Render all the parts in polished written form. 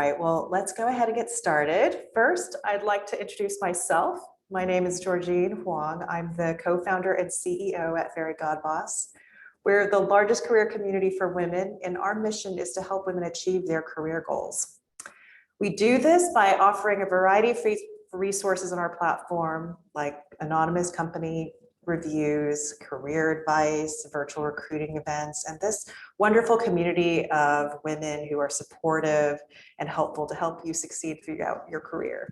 right, well, let's go ahead and get started. First, I'd like to introduce myself. My name is Georgene Huang. I'm the co-founder and CEO at Fairygodboss. We're the largest career community for women, and our mission is to help women achieve their career goals. We do this by offering a variety of free resources on our platform, like anonymous company reviews, career advice, virtual recruiting events, and this wonderful community of women who are supportive and helpful to help you succeed throughout your career.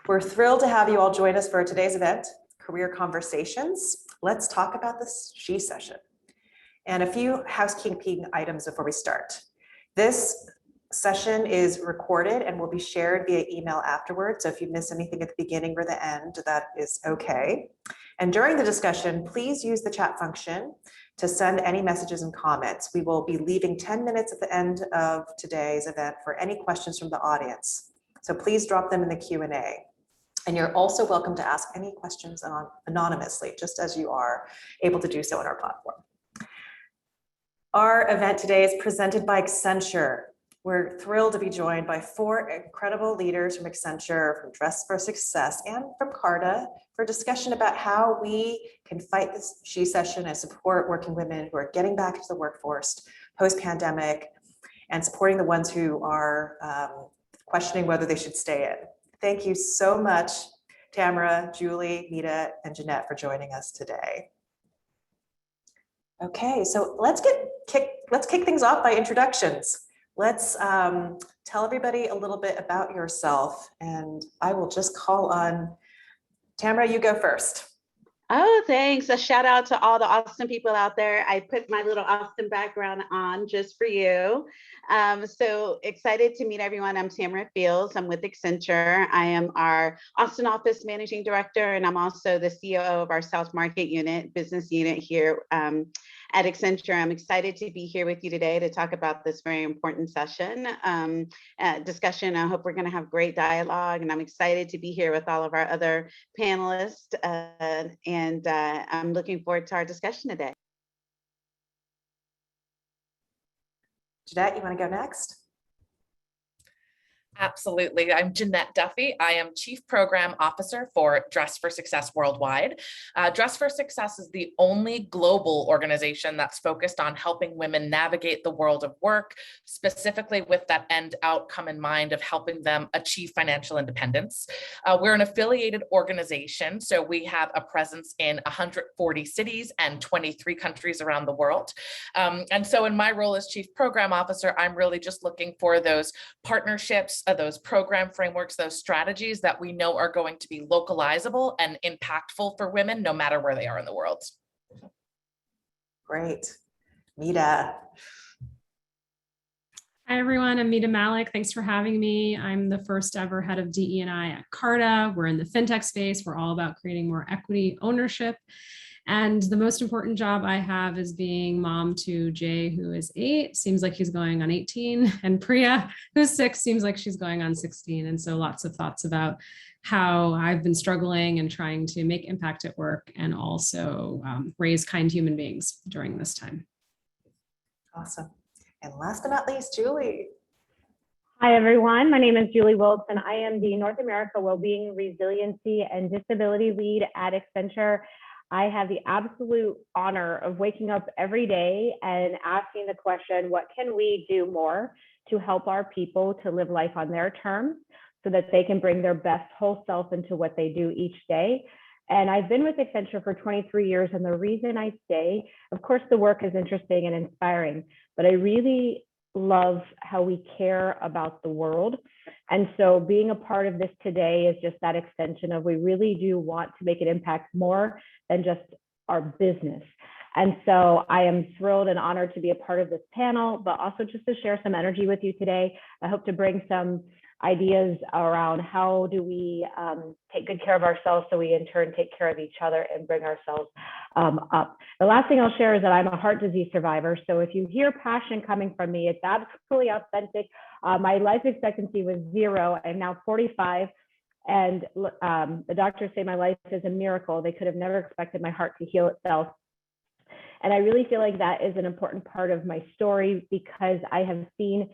We're thrilled to have you all join us for today's event, Career Conversations. Let's talk about this She-cession. And a few housekeeping items before we start. This session is recorded and will be shared via email afterwards. So if you miss anything at the beginning or the end, that is okay. And during the discussion, please use the chat function to send any messages and comments. We will be leaving 10 minutes at the end of today's event for any questions from the audience. So please drop them in the Q&A. And you're also welcome to ask any questions anonymously, just as you are able to do so on our platform. Our event today is presented by Accenture. We're thrilled to be joined by 4 incredible leaders from Accenture, from Dress for Success, and from Carta for discussion about how we can fight this She-cession and support working women who are getting back into the workforce post-pandemic and supporting the ones who are questioning whether they should stay in. Thank you so much, Tamara, Julie, Mita, and Jeanette for joining us today. Okay, so let's kick things off by introductions. Let's tell everybody a little bit about yourself, and I will just call on Tamara, you go first. Oh, thanks. A shout out to all the awesome people out there. I put my little Austin background on just for you. So excited to meet everyone. I'm Tamara Fields. I'm with Accenture. I am our Austin office managing director, and I'm also the COO of our South Market unit, business unit here at Accenture. I'm excited to be here with you today to talk about this very important session, discussion. I hope we're going to have great dialogue, and I'm excited to be here with all of our other panelists, and I'm looking forward to our discussion today. Jeanette, you want to go next? Absolutely. I'm Jeanette Duffy. I am Chief Program Officer for Dress for Success Worldwide. Dress for Success is the only global organization that's focused on helping women navigate the world of work, specifically with that end outcome in mind of helping them achieve financial independence. We're an affiliated organization, so we have a presence in 140 cities and 23 countries around the world. And so in my role as Chief Program Officer, I'm really just looking for those partnerships, those program frameworks, those strategies that we know are going to be localizable and impactful for women, no matter where they are in the world. Great. Mita. Hi, everyone. I'm Mita Mallick. Thanks for having me. I'm the first ever head of DE&I at Carta. We're in the fintech space. We're all about creating more equity ownership. And the most important job I have is being mom to Jay, who is 8, seems like he's going on 18, and Priya, who's 6, seems like she's going on 16. And so lots of thoughts about how I've been struggling and trying to make impact at work and also raise kind human beings during this time. Awesome. And last but not least, Julie. Hi, everyone. My name is Julie Wilkes, and I am the North America Wellbeing, Resiliency, and Disability Lead at Accenture. I have the absolute honor of waking up every day and asking the question, what can we do more to help our people to live life on their terms so that they can bring their best whole self into what they do each day? And I've been with Accenture for 23 years, and the reason I stay, of course, the work is interesting and inspiring, but I really love how we care about the world. And so being a part of this today is just that extension of we really do want to make an impact more than just our business. And so I am thrilled and honored to be a part of this panel, but also just to share some energy with you today. I hope to bring some ideas around how do we take good care of ourselves so we in turn take care of each other and bring ourselves up. The last thing I'll share is that I'm a heart disease survivor. So if you hear passion coming from me, it's absolutely authentic. My life expectancy was 0. I'm now 45. And the doctors say my life is a miracle. They could have never expected my heart to heal itself. And I really feel like that is an important part of my story because I have seen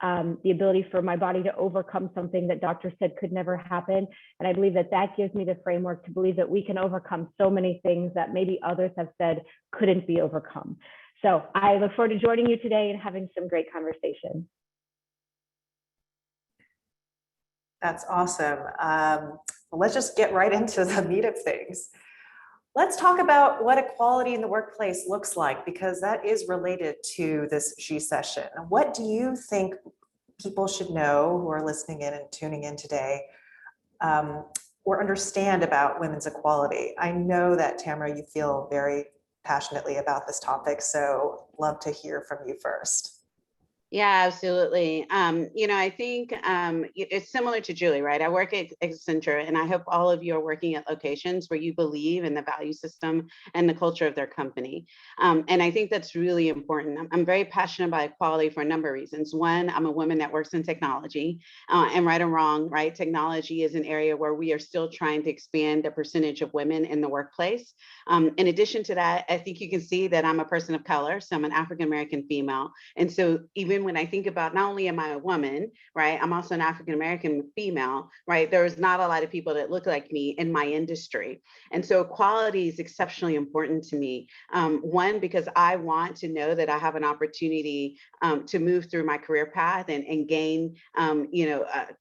the ability for my body to overcome something that doctors said could never happen. And I believe that that gives me the framework to believe that we can overcome so many things that maybe others have said couldn't be overcome. So I look forward to joining you today and having some great conversation. That's awesome. Well, let's just get right into the meat of things. Let's talk about what equality in the workplace looks like, because that is related to this She-cession. What do you think people should know who are listening in and tuning in today, or understand about women's equality? I know that, Tamara, you feel very passionately about this topic, so love to hear from you first. Yeah, absolutely. I think it's similar to Julie, right? I work at Accenture, and I hope all of you are working at locations where you believe in the value system and the culture of their company. And I think that's really important. I'm very passionate about equality for a number of reasons. One, I'm a woman that works in technology, and right or wrong, right? Technology is an area where we are still trying to expand the percentage of women in the workplace. In addition to that, I think you can see that I'm a person of color, so I'm an African-American female. And so even when I think about, not only am I a woman, right, I'm also an African-American female, right? There's not a lot of people that look like me in my industry. And so equality is exceptionally important to me. One, because I want to know that I have an opportunity to move through my career path and gain,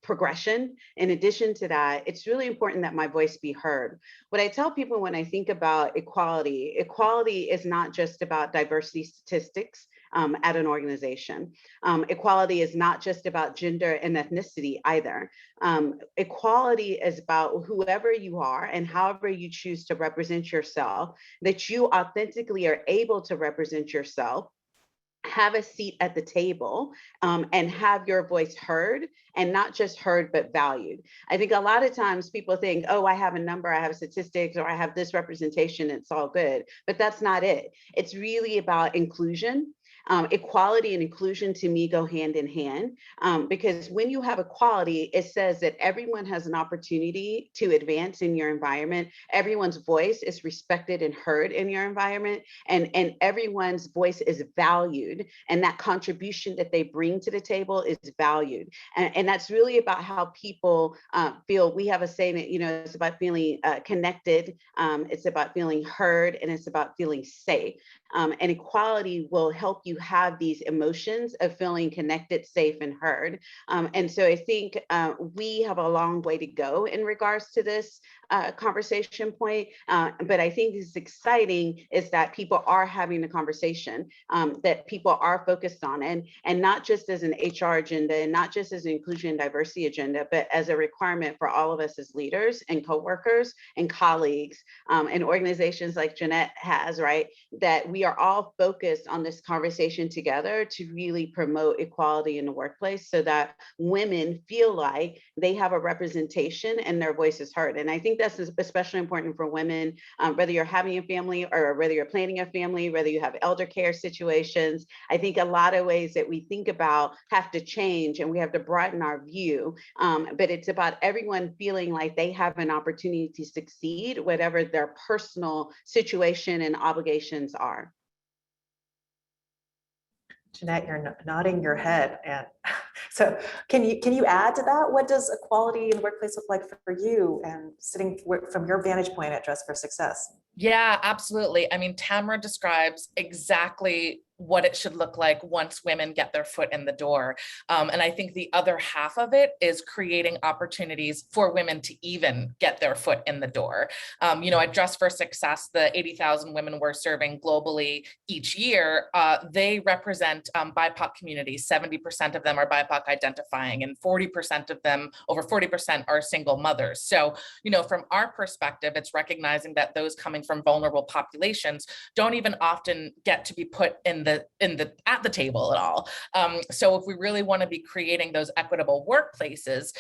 progression. In addition to that, it's really important that my voice be heard. What I tell people when I think about equality, equality is not just about diversity statistics at an organization. Equality is not just about gender and ethnicity either. Equality is about whoever you are and however you choose to represent yourself, that you authentically are able to represent yourself, have a seat at the table, and have your voice heard, and not just heard, but valued. I think a lot of times people think, oh, I have a number, I have statistics, or I have this representation, it's all good. But that's not it. It's really about inclusion. Equality and inclusion to me go hand in hand, because when you have equality, it says that everyone has an opportunity to advance in your environment. Everyone's voice is respected and heard in your environment, and everyone's voice is valued, and that contribution that they bring to the table is valued. And that's really about how people feel. We have a saying that, it's about feeling connected, it's about feeling heard, and it's about feeling safe. And equality will help you have these emotions of feeling connected, safe, and heard. And so I think we have a long way to go in regards to this conversation point. But I think it's exciting is that people are having the conversation, that people are focused on, and not just as an HR agenda, and not just as an inclusion and diversity agenda, but as a requirement for all of us as leaders and coworkers and colleagues, and organizations like Jeanette has, right? That we are all focused on this conversation together to really promote equality in the workplace, so that women feel like they have a representation and their voice is heard. And I think that's especially important for women, whether you're having a family or whether you're planning a family, whether you have elder care situations. I think a lot of ways that we think about have to change, and we have to broaden our view. But it's about everyone feeling like they have an opportunity to succeed, whatever their personal situation and obligations are. Jeanette, you're nodding your head, and so can you add to that? What does equality in the workplace look like for you, and sitting from your vantage point at Dress for Success? Yeah, absolutely. I mean, Tamara describes exactly what it should look like once women get their foot in the door. And I think the other half of it is creating opportunities for women to even get their foot in the door. At Dress for Success, the 80,000 women we're serving globally each year, they represent BIPOC communities. 70% of them are BIPOC identifying, and 40% of them, over 40%, are single mothers. So, from our perspective, it's recognizing that those coming from vulnerable populations don't even often get to be put at the table at all. So if we really want to be creating those equitable workplaces,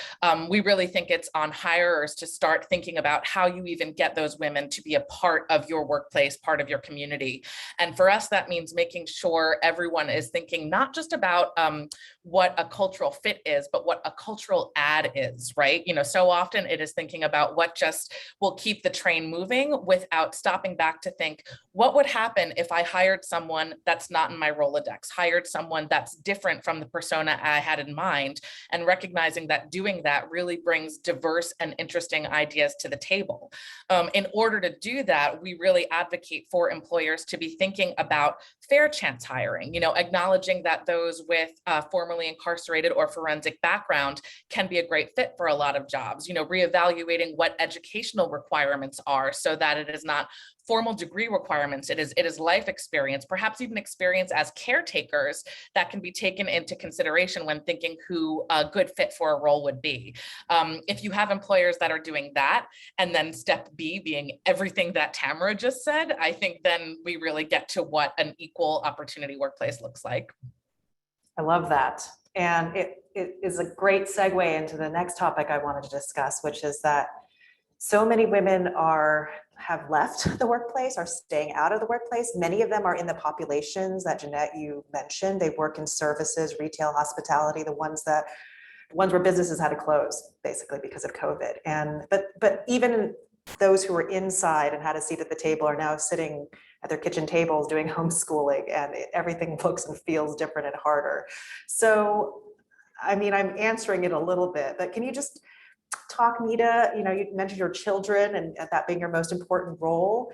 we really think it's on hirers to start thinking about how you even get those women to be a part of your workplace, part of your community. And for us, that means making sure everyone is thinking not just about what a cultural fit is, but what a cultural add is, right? So often it is thinking about what just will keep the train moving without stopping back to think, what would happen if I hired someone that's not not in my Rolodex, hired someone that's different from the persona I had in mind, and recognizing that doing that really brings diverse and interesting ideas to the table. In order to do that, we really advocate for employers to be thinking about fair chance hiring, acknowledging that those with formerly incarcerated or forensic background can be a great fit for a lot of jobs, reevaluating what educational requirements are so that it is not formal degree requirements, it is life experience, perhaps even experience as caretakers that can be taken into consideration when thinking who a good fit for a role would be. If you have employers that are doing that, and then step B being everything that Tamara just said, I think then we really get to what an equal opportunity workplace looks like. I love that. And it is a great segue into the next topic I wanted to discuss, which is that so many women have left the workplace, are staying out of the workplace. Many of them are in the populations that Jeanette, you mentioned. They work in services, retail, hospitality, the ones where businesses had to close basically because of COVID. But even those who were inside and had a seat at the table are now sitting at their kitchen tables doing homeschooling, and everything looks and feels different and harder. So, I mean, I'm answering it a little bit, but can you just talk, Mita, you mentioned your children and that being your most important role.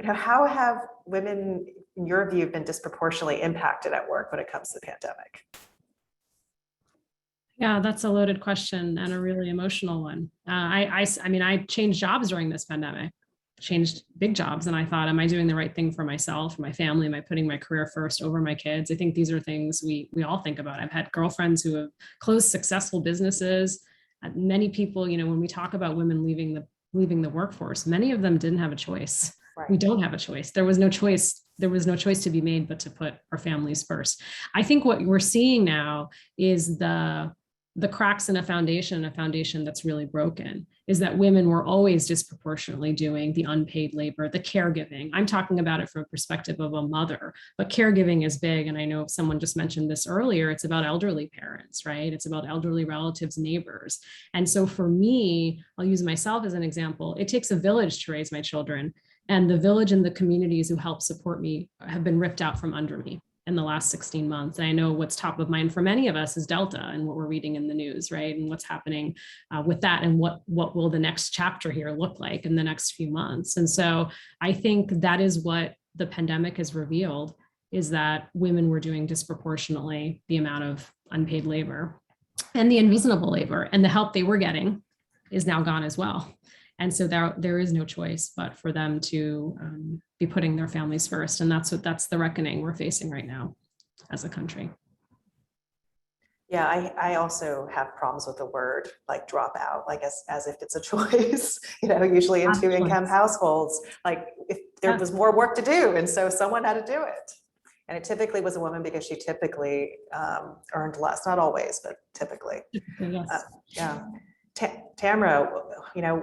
How have women, in your view, been disproportionately impacted at work when it comes to the pandemic? Yeah, that's a loaded question and a really emotional one. I mean, I changed jobs during this pandemic, changed big jobs. And I thought, am I doing the right thing for myself, for my family? Am I putting my career first over my kids? I think these are things we all think about. I've had girlfriends who have closed successful businesses. Many people, when we talk about women leaving the workforce, many of them didn't have a choice. Right. We don't have a choice. There was no choice. There was no choice to be made but to put our families first. I think what we're seeing now is the cracks in a foundation that's really broken, is that women were always disproportionately doing the unpaid labor, the caregiving. I'm talking about it from a perspective of a mother, but caregiving is big. And I know someone just mentioned this earlier, it's about elderly parents, right? It's about elderly relatives, neighbors. And so for me, I'll use myself as an example. It takes a village to raise my children, and the village and the communities who help support me have been ripped out from under me in the last 16 months. And I know what's top of mind for many of us is Delta and what we're reading in the news, right? And what's happening with that, and what will the next chapter here look like in the next few months. And so I think that is what the pandemic has revealed, is that women were doing disproportionately the amount of unpaid labor, and the invisible labor, and the help they were getting is now gone as well. And so there is no choice but for them to be putting their families first. And that's the reckoning we're facing right now as a country. Yeah, I also have problems with the word like drop out, like as if it's a choice, usually in two income households, like if there was more work to do. And so someone had to do it. And it typically was a woman because she typically earned less, not always, but typically. Yes. Yeah. Tamara,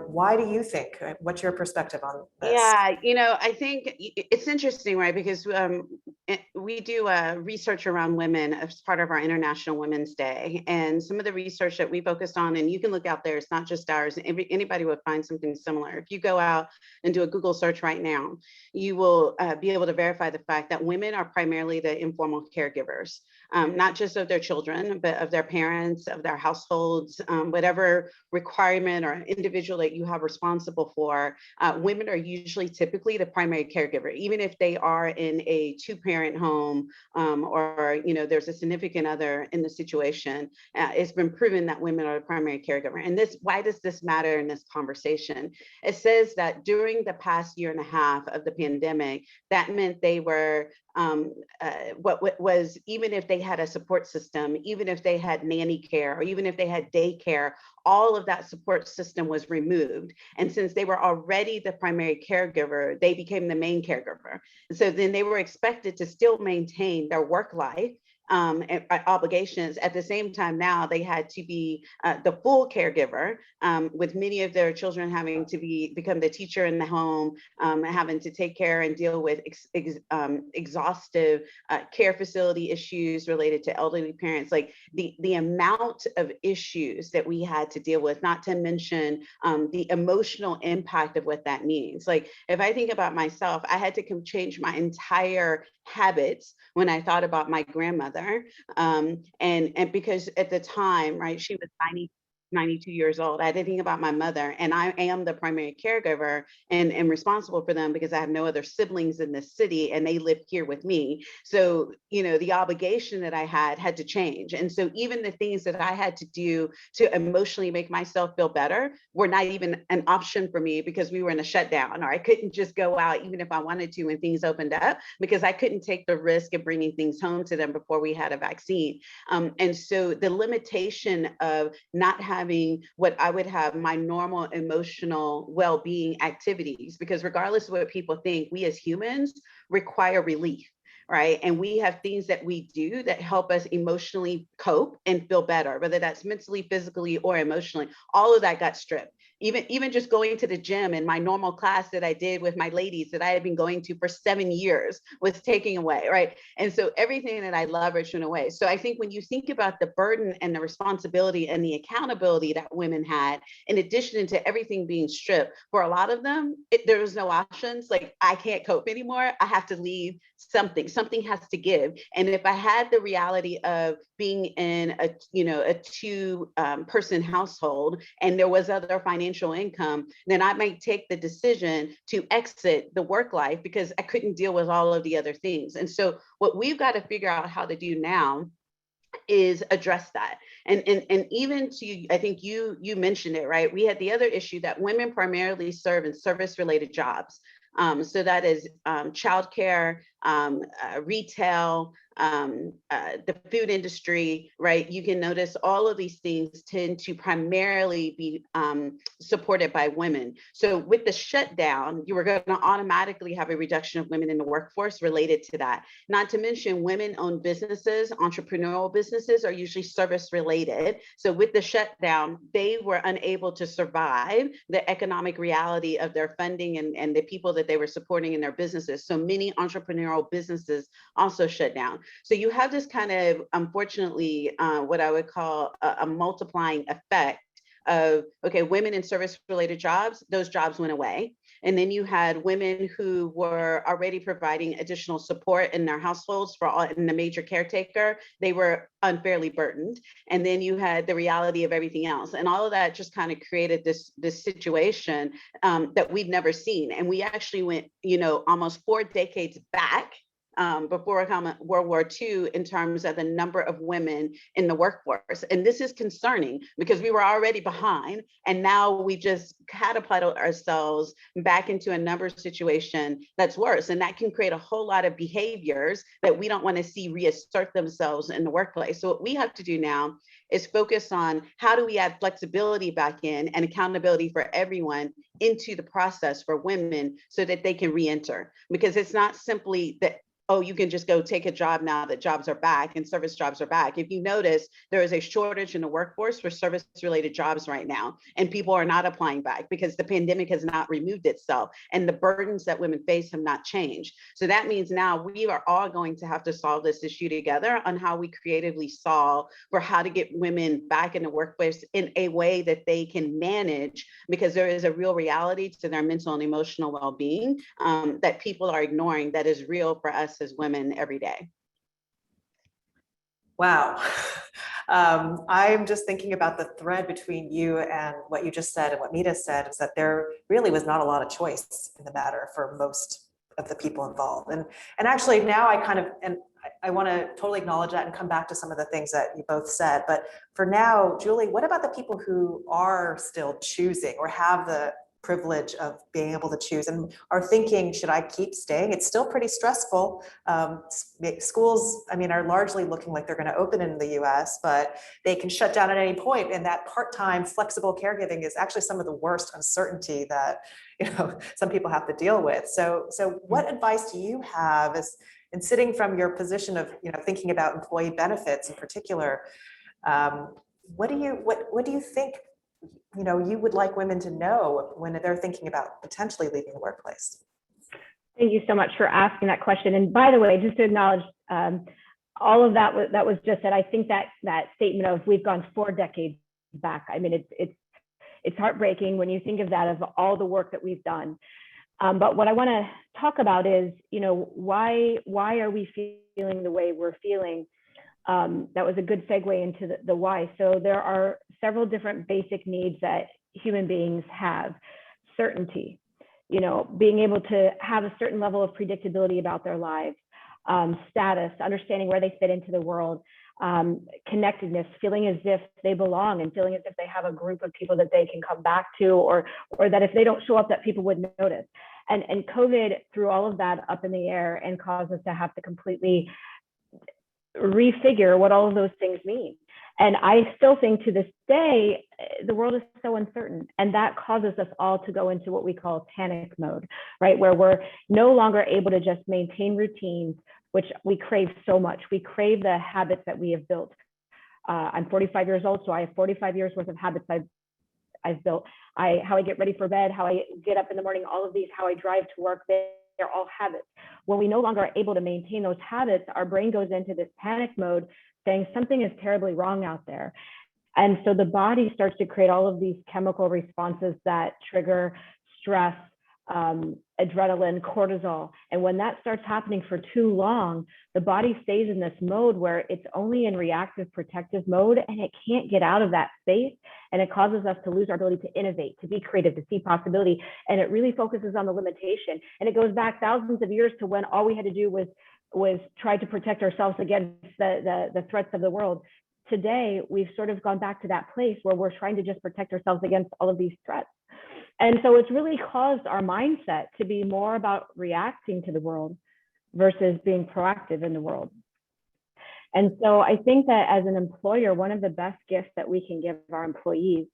why do you think, what's your perspective on this? Yeah, I think it's interesting, right? Because we do research around women as part of our International Women's Day. And some of the research that we focused on, and you can look out there, it's not just ours, anybody would find something similar. If you go out and do a Google search right now, you will be able to verify the fact that women are primarily the informal caregivers, not just of their children, but of their parents, of their households, whatever requirement or individual that you have responsible for. Women are usually typically the primary caregiver, even if they are in a two-parent home or there's a significant other in the situation. It's been proven that women are the primary caregiver. And why does this matter in this conversation? It says that during the past year and a half of the pandemic, that meant they were what was, even if they had a support system, even if they had nanny care, or even if they had daycare, all of that support system was removed. And since they were already the primary caregiver, they became the main caregiver. And so then they were expected to still maintain their work life obligations. At the same time, now they had to be the full caregiver, with many of their children having to become the teacher in the home, having to take care and deal with exhaustive care facility issues related to elderly parents. Like the amount of issues that we had to deal with, not to mention the emotional impact of what that means. Like if I think about myself, I had to change my entire habits when I thought about my grandmother. And because at the time, right, she was 92 years old. I had to think about my mother, and I am the primary caregiver and responsible for them because I have no other siblings in this city and they live here with me. So, you know, the obligation that I had to change. And so even the things that I had to do to emotionally make myself feel better were not even an option for me because we were in a shutdown, or I couldn't just go out even if I wanted to when things opened up, because I couldn't take the risk of bringing things home to them before we had a vaccine. And so the limitation of not having what I would have my normal emotional well-being activities, because regardless of what people think, we as humans require relief, right? And we have things that we do that help us emotionally cope and feel better, whether that's mentally, physically, or emotionally. All of that got stripped. Even just going to the gym and my normal class that I did with my ladies that I had been going to for 7 years was taken away, right? And so everything that I leveraged went away. So I think when you think about the burden and the responsibility and the accountability that women had, in addition to everything being stripped, for a lot of them, there was no options. Like, I can't cope anymore. I have to leave something. Something has to give. And if I had the reality of being in a two person household and there was other financial income, then I might take the decision to exit the work life because I couldn't deal with all of the other things. And so what we've got to figure out how to do now is address that. And even to, I think you mentioned it, right? We had the other issue that women primarily serve in service related jobs. So that is childcare, retail, the food industry, right? You can notice all of these things tend to primarily be supported by women. So with the shutdown, you were going to automatically have a reduction of women in the workforce related to that. Not to mention women-owned businesses, entrepreneurial businesses are usually service related. So with the shutdown, they were unable to survive the economic reality of their funding and the people that they were supporting in their businesses. So many entrepreneurial businesses also shut down. So you have this kind of, unfortunately, what I would call a multiplying effect of, okay, women in service related jobs, those jobs went away. And then you had women who were already providing additional support in their households in the major caretaker, they were unfairly burdened. And then you had the reality of everything else. And all of that just kind of created this situation that we've never seen. And we actually went, almost 4 decades back before World War II in terms of the number of women in the workforce. And this is concerning because we were already behind and now we just catapulted ourselves back into a number situation that's worse. And that can create a whole lot of behaviors that we don't want to see reassert themselves in the workplace. So what we have to do now is focus on how do we add flexibility back in and accountability for everyone into the process for women so that they can re-enter. Because it's not simply that, oh, you can just go take a job now that jobs are back and service jobs are back. If you notice, there is a shortage in the workforce for service-related jobs right now, and people are not applying back because the pandemic has not removed itself and the burdens that women face have not changed. So that means now we are all going to have to solve this issue together on how we creatively solve for how to get women back in the workplace in a way that they can manage, because there is a real reality to their mental and emotional well-being that people are ignoring that is real for us as women every day. Wow. I'm just thinking about the thread between you and what you just said and what Mita said, is that there really was not a lot of choice in the matter for most of the people involved. And actually now I want to totally acknowledge that and come back to some of the things that you both said. But for now, Julie, what about the people who are still choosing or have the privilege of being able to choose and are thinking, should I keep staying? It's still pretty stressful. Schools, are largely looking like they're going to open in the US, but they can shut down at any point. And that part-time flexible caregiving is actually some of the worst uncertainty that some people have to deal with. So what advice do you have as And sitting from your position of, thinking about employee benefits in particular, what do you think, you would like women to know when they're thinking about potentially leaving the workplace? Thank you so much for asking that question. And by the way, just to acknowledge all of that was just said, I think that statement of we've gone 4 decades back. I mean, it's heartbreaking when you think of that, of all the work that we've done. But what I want to talk about is, why are we feeling the way we're feeling? That was a good segue into the why. So there are several different basic needs that human beings have. Certainty, being able to have a certain level of predictability about their lives, status, understanding where they fit into the world, connectedness, feeling as if they belong and feeling as if they have a group of people that they can come back to, or that if they don't show up, that people would notice. And COVID threw all of that up in the air and caused us to have to completely refigure what all of those things mean. And I still think to this day, the world is so uncertain, and that causes us all to go into what we call panic mode, right? Where we're no longer able to just maintain routines, which we crave so much. We crave the habits that we have built. I'm 45 years old, so I have 45 years worth of habits I've built. How I get ready for bed, how I get up in the morning, all of these, how I drive to work, they're all habits. When we no longer are able to maintain those habits, our brain goes into this panic mode saying something is terribly wrong out there. And so the body starts to create all of these chemical responses that trigger stress, adrenaline, cortisol. And when that starts happening for too long, the body stays in this mode where it's only in reactive protective mode, and it can't get out of that space. And it causes us to lose our ability to innovate, to be creative, to see possibility. And it really focuses on the limitation. And it goes back thousands of years to when all we had to do was try to protect ourselves against the threats of the world. Today, we've sort of gone back to that place where we're trying to just protect ourselves against all of these threats. And so it's really caused our mindset to be more about reacting to the world versus being proactive in the world. And so I think that as an employer, one of the best gifts that we can give our employees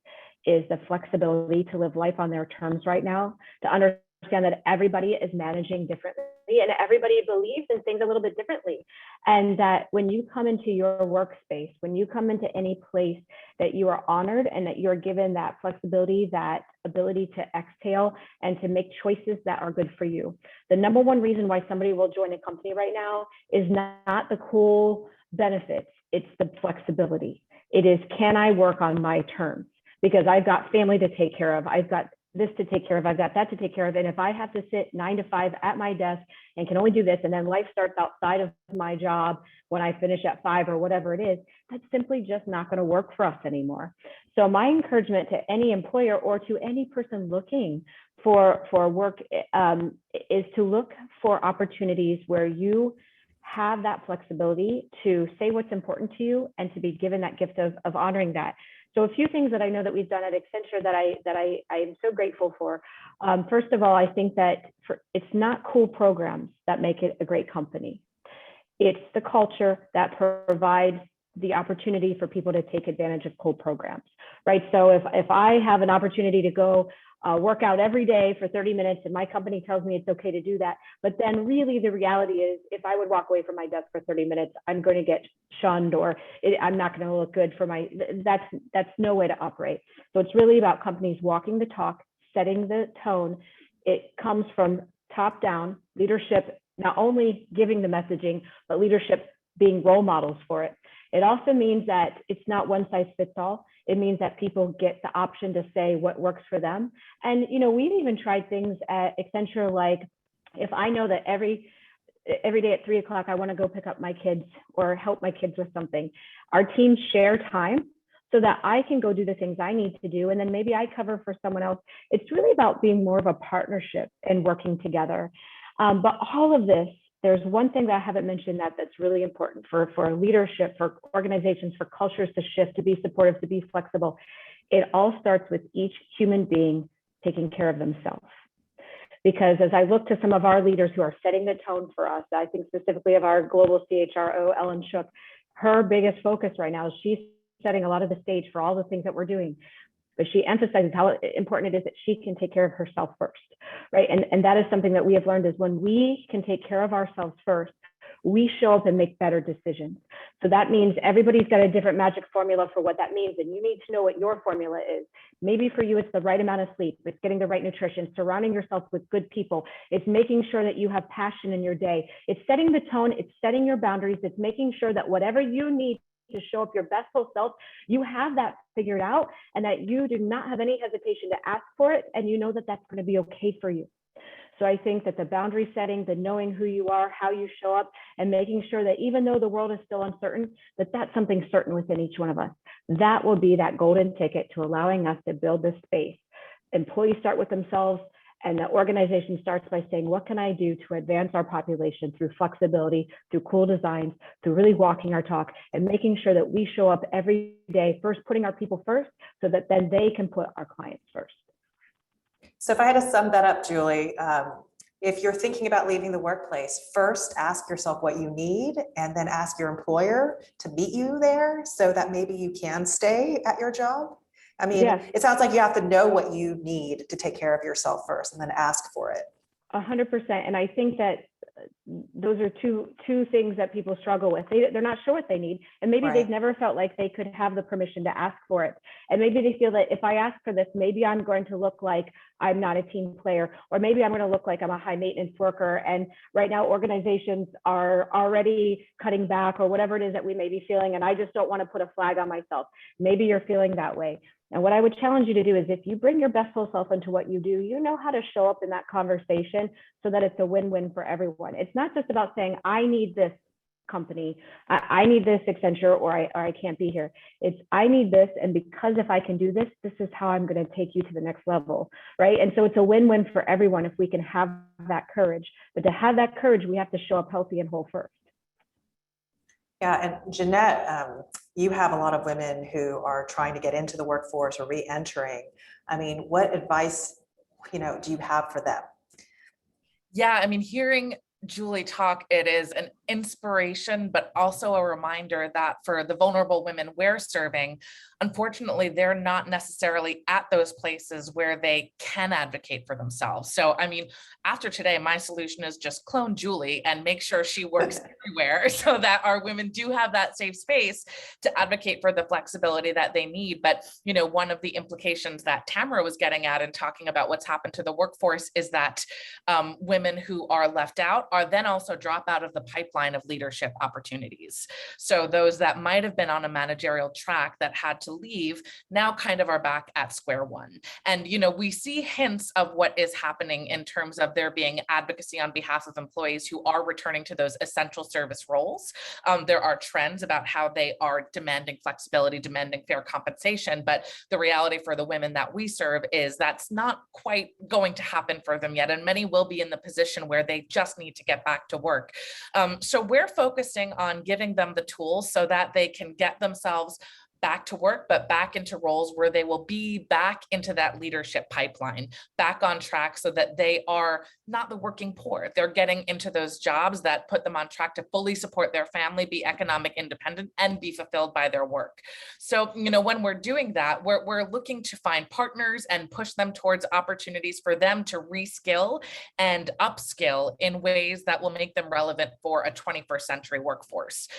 is the flexibility to live life on their terms right now, to understand that everybody is managing differently and everybody believes in things a little bit differently. And that when you come into your workspace, when you come into any place, that you are honored and that you're given that flexibility, that ability to exhale and to make choices that are good for you. The number one reason why somebody will join a company right now is not the cool benefits, it's the flexibility. It is, can I work on my terms? Because I've got family to take care of, I've got this to take care of, I've got that to take care of. And if I have to sit 9 to 5 at my desk and can only do this, and then life starts outside of my job when I finish at 5 or whatever it is, that's simply just not going to work for us anymore. So my encouragement to any employer or to any person looking for work is to look for opportunities where you have that flexibility to say what's important to you and to be given that gift of honoring that. So a few things that I know that we've done at Accenture that I am so grateful for. First of all, I think that it's not cool programs that make it a great company. It's the culture that provides the opportunity for people to take advantage of cool programs, right? So if I have an opportunity to go work out every day for 30 minutes and my company tells me it's okay to do that, but then really the reality is if I would walk away from my desk for 30 minutes, I'm going to get shunned or I'm not going to look good for that's no way to operate. So it's really about companies walking the talk, setting the tone. It comes from top down leadership, not only giving the messaging, but leadership being role models for it. It also means that it's not one size fits all. It means that people get the option to say what works for them. And, we've even tried things at Accenture, like if I know that every day at 3 o'clock, I want to go pick up my kids or help my kids with something, our teams share time so that I can go do the things I need to do. And then maybe I cover for someone else. It's really about being more of a partnership and working together. But all of this, there's one thing that I haven't mentioned that's really important for leadership, for organizations, for cultures to shift, to be supportive, to be flexible. It all starts with each human being taking care of themselves. Because as I look to some of our leaders who are setting the tone for us, I think specifically of our global CHRO, Ellen Shook, her biggest focus right now is she's setting a lot of the stage for all the things that we're doing. But she emphasizes how important it is that she can take care of herself first, right? And that is something that we have learned is when we can take care of ourselves first, we show up and make better decisions. So that means everybody's got a different magic formula for what that means. And you need to know what your formula is. Maybe for you, it's the right amount of sleep. It's getting the right nutrition, surrounding yourself with good people. It's making sure that you have passion in your day. It's setting the tone. It's setting your boundaries. It's making sure that whatever you need to show up your best full self, you have that figured out and that you do not have any hesitation to ask for it. And you know that that's going to be okay for you. So I think that the boundary setting, the knowing who you are, how you show up, and making sure that even though the world is still uncertain, that that's something certain within each one of us. That will be that golden ticket to allowing us to build this space. Employees start with themselves, and the organization starts by saying, what can I do to advance our population through flexibility, through cool designs, through really walking our talk, and making sure that we show up every day, first putting our people first, so that then they can put our clients first. So if I had to sum that up, Julie, if you're thinking about leaving the workplace, first ask yourself what you need and then ask your employer to meet you there so that maybe you can stay at your job. I mean, Yes. It sounds like you have to know what you need to take care of yourself first and then ask for it. 100%. And I think that those are two things that people struggle with. They're not sure what they need. And maybe Right. they've never felt like they could have the permission to ask for it. And maybe they feel that if I ask for this, maybe I'm going to look like I'm not a team player, or maybe I'm going to look like I'm a high maintenance worker. And right now organizations are already cutting back or whatever it is that we may be feeling. And I just don't want to put a flag on myself. Maybe you're feeling that way. And what I would challenge you to do is if you bring your best full self into what you do, you know how to show up in that conversation so that it's a win-win for everyone. It's not just about saying, I need this company, I need this Accenture, or I can't be here. It's, I need this, and because if I can do this, this is how I'm going to take you to the next level, right? And so it's a win-win for everyone if we can have that courage. But to have that courage, we have to show up healthy and whole first. Yeah, and Jeanette, you have a lot of women who are trying to get into the workforce or re-entering. I mean, what advice, do you have for them? Yeah, I mean, hearing Julie talk, it is an inspiration, but also a reminder that for the vulnerable women we're serving, unfortunately, they're not necessarily at those places where they can advocate for themselves. So, I mean, after today, my solution is just clone Julie and make sure she works everywhere so that our women do have that safe space to advocate for the flexibility that they need. But, one of the implications that Tamara was getting at and talking about what's happened to the workforce is that women who are left out are then also drop out of the pipeline of leadership opportunities. So those that might have been on a managerial track that had to leave now kind of are back at square one. And, we see hints of what is happening in terms of there being advocacy on behalf of employees who are returning to those essential service roles. There are trends about how they are demanding flexibility, demanding fair compensation, but the reality for the women that we serve is that's not quite going to happen for them yet. And many will be in the position where they just need to get back to work. So we're focusing on giving them the tools so that they can get themselves back to work, but back into roles where they will be back into that leadership pipeline, back on track so that they are not the working poor. They're getting into those jobs that put them on track to fully support their family, be economic independent, and be fulfilled by their work. So, when we're doing that, we're looking to find partners and push them towards opportunities for them to reskill and upskill in ways that will make them relevant for a 21st century workforce.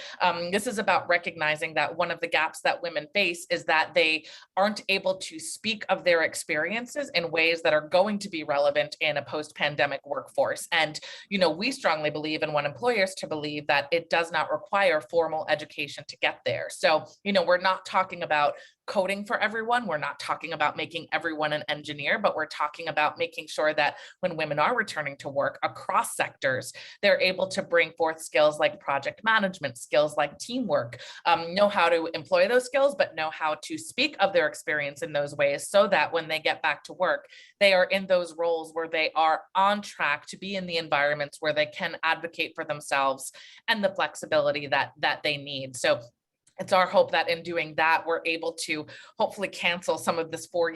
This is about recognizing that one of the gaps that women face is that they aren't able to speak of their experiences in ways that are going to be relevant in a post-pandemic workforce. And, we strongly believe and want employers to believe that it does not require formal education to get there. So, we're not talking about coding for everyone. We're not talking about making everyone an engineer, but we're talking about making sure that when women are returning to work across sectors, they're able to bring forth skills like project management, skills like teamwork, know how to employ those skills, but know how to speak of their experience in those ways so that when they get back to work, they are in those roles where they are on track to be in the environments where they can advocate for themselves and the flexibility that they need. So it's our hope that in doing that, we're able to hopefully cancel some of this 4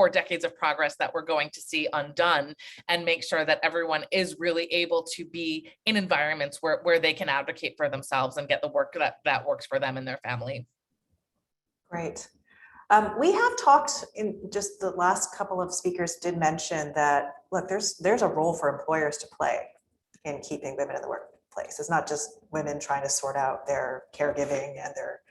decades of progress that we're going to see undone and make sure that everyone is really able to be in environments where they can advocate for themselves and get the work that works for them and their family. Great. We have talked in just the last couple of speakers did mention that, look, there's a role for employers to play in keeping women in the workforce. place. It's not just women trying to sort out their caregiving and their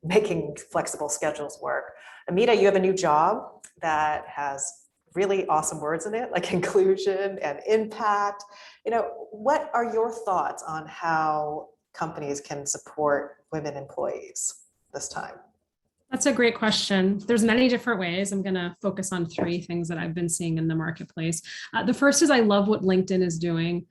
making flexible schedules work. Mita, you have a new job that has really awesome words in it, like inclusion and impact. What are your thoughts on how companies can support women employees this time? That's a great question. There's many different ways. I'm going to focus on three things that I've been seeing in the marketplace. The first is I love what LinkedIn is doing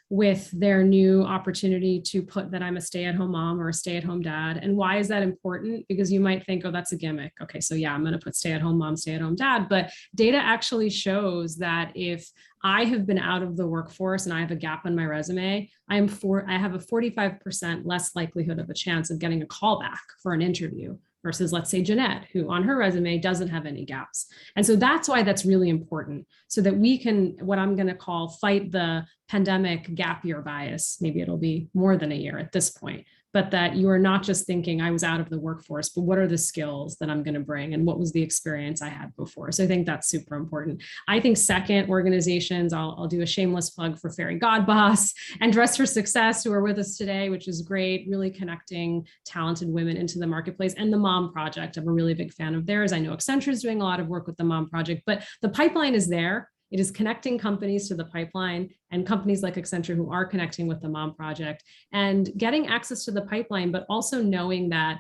with their new opportunity to put that I'm a stay-at-home mom or a stay-at-home dad. And why is that important? Because you might think, oh, that's a gimmick. Okay, so yeah, I'm going to put stay-at-home mom, stay-at-home dad. But data actually shows that if I have been out of the workforce and I have a gap on my resume, I have a 45% less likelihood of a chance of getting a call back for an interview versus, let's say, Jeanette, who on her resume doesn't have any gaps. And so that's why that's really important, so that we can, what I'm going to call, fight the pandemic gap year bias. Maybe it'll be more than a year at this point, but that you are not just thinking I was out of the workforce, but what are the skills that I'm going to bring and what was the experience I had before? So I think that's super important. I think second, organizations, I'll do a shameless plug for Fairygodboss and Dress for Success, who are with us today, which is great, really connecting talented women into the marketplace. And the Mom Project, I'm a really big fan of theirs. I know Accenture is doing a lot of work with the Mom Project, but the pipeline is there. It is connecting companies to the pipeline, and companies like Accenture who are connecting with the Mom Project and getting access to the pipeline, but also knowing that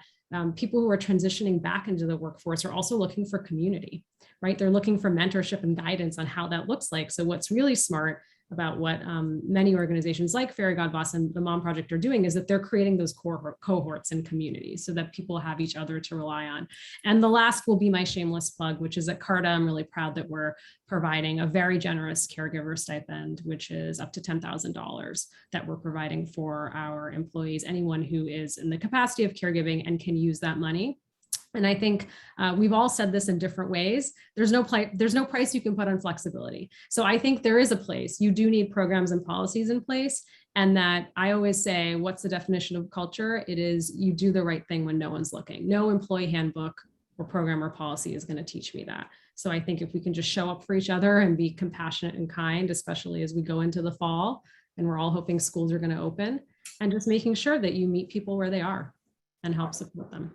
people who are transitioning back into the workforce are also looking for community, right? They're looking for mentorship and guidance on how that looks like. So what's really smart about what many organizations like Fairygodboss and the Mom Project are doing is that they're creating those cohorts and communities so that people have each other to rely on. And the last will be my shameless plug, which is at Carta. I'm really proud that we're providing a very generous caregiver stipend, which is up to $10,000 that we're providing for our employees, anyone who is in the capacity of caregiving and can use that money. And I think we've all said this in different ways. There's no price you can put on flexibility. So I think there is a place. You do need programs and policies in place. And that I always say, what's the definition of culture? It is you do the right thing when no one's looking. No employee handbook or program or policy is going to teach me that. So I think if we can just show up for each other and be compassionate and kind, especially as we go into the fall, and we're all hoping schools are going to open, and just making sure that you meet people where they are and help support them.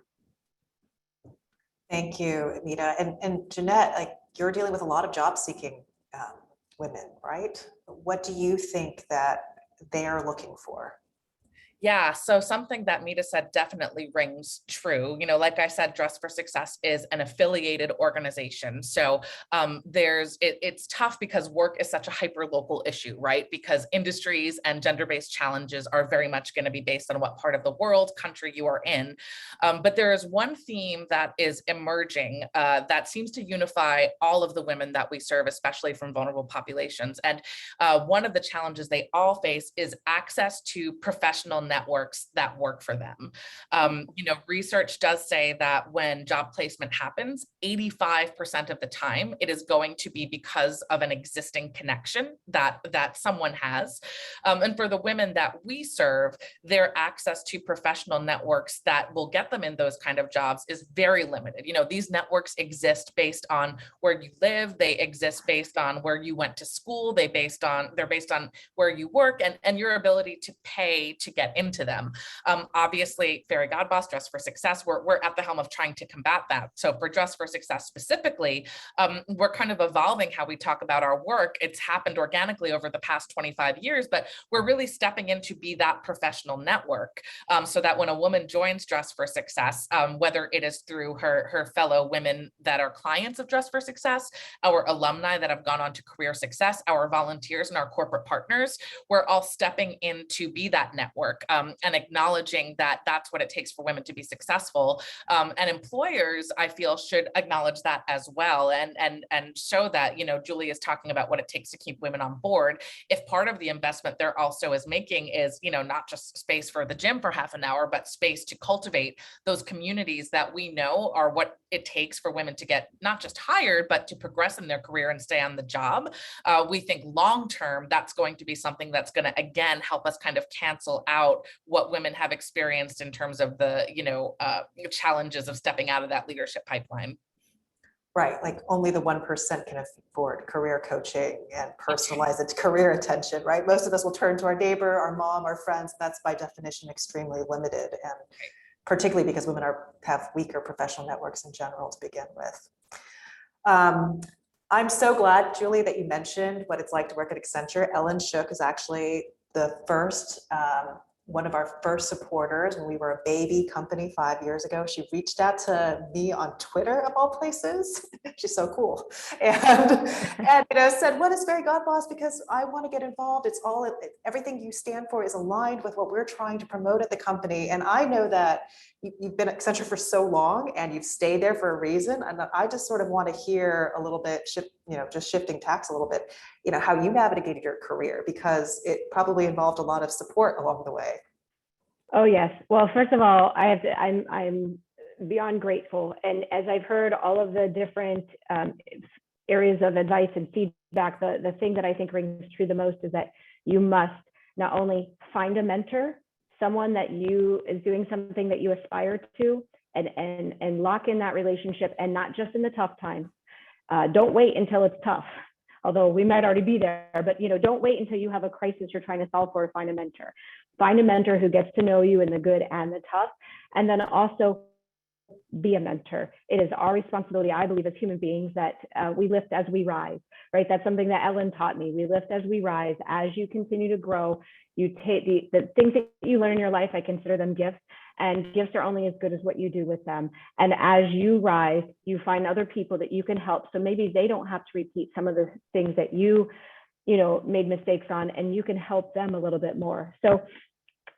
Thank you, Mita. And Jeanette, like, you're dealing with a lot of job seeking women, right? What do you think that they're looking for? Yeah, so something that Mita said definitely rings true. Like I said, Dress for Success is an affiliated organization. So it's tough because work is such a hyper-local issue, right? Because industries and gender-based challenges are very much going to be based on what part of the world, country you are in. But there is one theme that is emerging that seems to unify all of the women that we serve, especially from vulnerable populations. And one of the challenges they all face is access to professional networks that work for them. Research does say that when job placement happens, 85% of the time, it is going to be because of an existing connection that someone has. And for the women that we serve, their access to professional networks that will get them in those kind of jobs is very limited. These networks exist based on where you live. They exist based on where you went to school. They're based on where you work and your ability to pay to get into them. Obviously, Fairygodboss, Dress for Success, we're at the helm of trying to combat that. So for Dress for Success specifically, we're kind of evolving how we talk about our work. It's happened organically over the past 25 years, but we're really stepping in to be that professional network so that when a woman joins Dress for Success, whether it is through her fellow women that are clients of Dress for Success, our alumni that have gone on to career success, our volunteers and our corporate partners, we're all stepping in to be that network and acknowledging that that's what it takes for women to be successful. And employers, I feel, should acknowledge that as well and show that, Julie is talking about what it takes to keep women on board. If part of the investment there also is making is, not just space for the gym for half an hour, but space to cultivate those communities that we know are what it takes for women to get not just hired, but to progress in their career and stay on the job. We think long-term, that's going to be something that's going to, again, help us kind of cancel out what women have experienced in terms of the, challenges of stepping out of that leadership pipeline. Right, like only the 1% can afford career coaching and personalized career attention, right? Most of us will turn to our neighbor, our mom, our friends. That's by definition extremely limited, and particularly because women have weaker professional networks in general to begin with. I'm so glad, Julie, that you mentioned what it's like to work at Accenture. Ellen Shook is actually the first, one of our first supporters when we were a baby company 5 years ago. She reached out to me on Twitter, of all places. She's so cool. And said, what is Fairygodboss? Because I want to get involved. It's all, everything you stand for is aligned with what we're trying to promote at the company. And I know that you've been at Accenture for so long and you've stayed there for a reason. And I just sort of want to hear a little bit, just shifting tacks a little bit, how you navigated your career, because it probably involved a lot of support along the way. Oh, yes. Well, first of all, I'm beyond grateful. And as I've heard all of the different areas of advice and feedback, the thing that I think rings true the most is that you must not only find a mentor, someone that is doing something that you aspire to, and lock in that relationship, and not just in the tough times. Don't wait until it's tough, although we might already be there, but don't wait until you have a crisis you're trying to solve for. Find a mentor. Find a mentor who gets to know you in the good and the tough, and then also be a mentor. It is our responsibility, I believe, as human beings, that we lift as we rise, right? That's something that Ellen taught me. We lift as we rise. As you continue to grow, you take the things that you learn in your life, I consider them gifts, and gifts are only as good as what you do with them. And as you rise, you find other people that you can help. So maybe they don't have to repeat some of the things that you made mistakes on, and you can help them a little bit more. So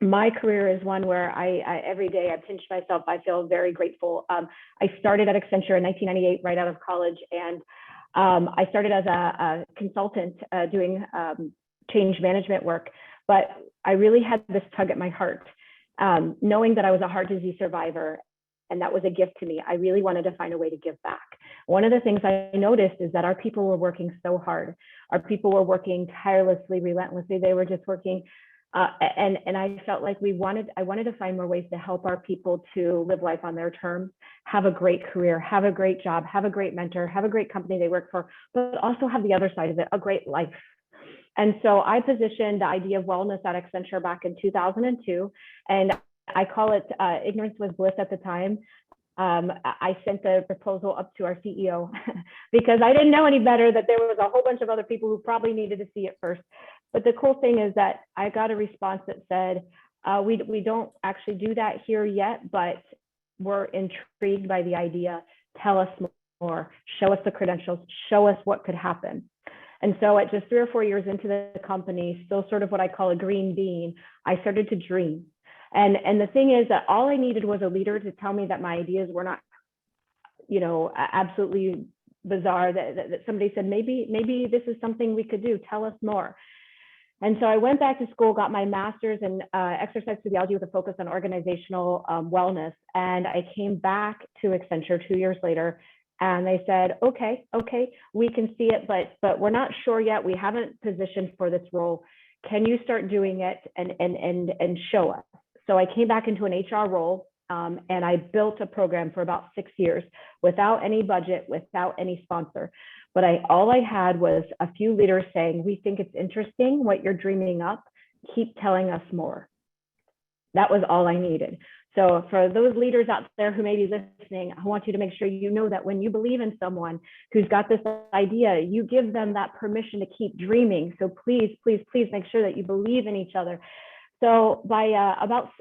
my career is one where I every day I pinch myself. I feel very grateful. I started at Accenture in 1998, right out of college, and I started as a consultant doing change management work. But I really had this tug at my heart, knowing that I was a heart disease survivor, and that was a gift to me. I really wanted to find a way to give back. One of the things I noticed is that our people were working so hard. Our people were working tirelessly, relentlessly. They were just working. And I felt like I wanted to find more ways to help our people to live life on their terms, have a great career, have a great job, have a great mentor, have a great company they work for, but also have the other side of it, a great life. And so I positioned the idea of wellness at Accenture back in 2002, and I call it ignorance was bliss at the time. I sent the proposal up to our CEO because I didn't know any better, that there was a whole bunch of other people who probably needed to see it first. But the cool thing is that I got a response that said, we don't actually do that here yet, but we're intrigued by the idea. Tell us more, show us the credentials, show us what could happen. And so at just 3 or 4 years into the company, still sort of what I call a green bean, I started to dream. And the thing is that all I needed was a leader to tell me that my ideas were not, absolutely bizarre, that somebody said, maybe this is something we could do, tell us more. And so I went back to school, got my master's in exercise physiology with a focus on organizational wellness. And I came back to Accenture 2 years later, and they said, okay, we can see it, but we're not sure yet. We haven't positioned for this role. Can you start doing it and show us? So I came back into an HR role, and I built a program for about 6 years without any budget, without any sponsor. But all I had was a few leaders saying, we think it's interesting what you're dreaming up. Keep telling us more. That was all I needed. So for those leaders out there who may be listening, I want you to make sure you know that when you believe in someone who's got this idea, you give them that permission to keep dreaming. So please, please, please make sure that you believe in each other. So by